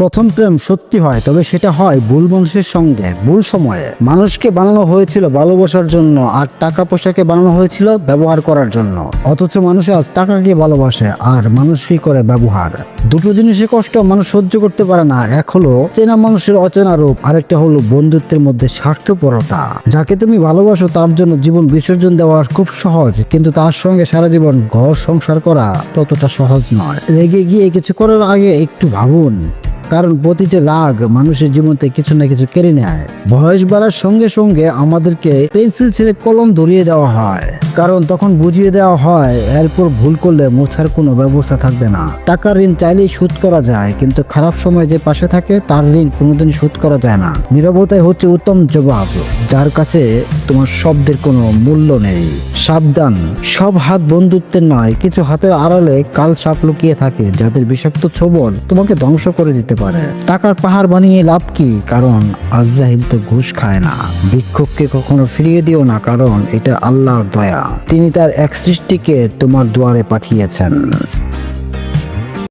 প্রথম প্রেম সত্যি হয়, তবে সেটা হয় ভুল মানুষের সঙ্গে ভুল সময়ে। মানুষকে বানানো হয়েছিল ভালোবাসার জন্য, আর টাকা পয়সাকে বানানো হয়েছিল ব্যবহার করার জন্য। অথচ মানুষ আজ টাকাকে ভালোবাসে আর মানুষকে করে ব্যবহার। দুটো জিনিসের কষ্ট মানুষ সহ্য করতে পারে না। এক হলো চেনা মানুষের অচেনা রূপ, আরেকটা হলো বন্ধুত্বের মধ্যে স্বার্থপরতা। যাকে তুমি ভালোবাসো তার জন্য জীবন বিসর্জন দেওয়া খুব সহজ, কিন্তু তার সঙ্গে সারা জীবন ঘর সংসার করা ততটা সহজ নয়। রেগে গিয়ে কিছু করার আগে একটু ভাবুন, কারণ প্রতিটা রাগ মানুষের জীবন থেকে কিছু না কিছু কেড়ে নেয়। বয়স বাড়ার সঙ্গে সঙ্গে আমাদেরকে পেন্সিল ছেড়ে কলম ধরিয়ে দেওয়া হয়, কারণ তখন বুঝিয়ে দেওয়া হয় এরপর ভুল করলে মোছার কোনো ব্যবস্থা থাকবে না। টাকার ঋণ চাইলেই শোধ করা যায়, কিন্তু খারাপ সময় যে পাশে থাকে তার ঋণ কোনোদিন শোধ করা যায় না। নীরবতাই হচ্ছে উত্তম জবাব, যার কাছে তোমার শব্দের কোনো মূল্য নেই। সাবধান, সব হাত বন্ধুত্বের নয়। কিছু হাতের আড়ালে কাল সাপ লুকিয়ে থাকে, যাদের বিষাক্ত ছোবল তোমাকে ধ্বংস করে দিতে পারে। টাকার পাহাড় বানিয়ে লাভ কি, কারণ আজরাইল তো ঘুষ খায় না। ভিক্ষুককে কখনো ফিরিয়ে দিও না, কারণ এটা আল্লাহর দয়া। তিনি তার এক সৃষ্টিকে তোমার দুয়ারে পাঠিয়েছেন।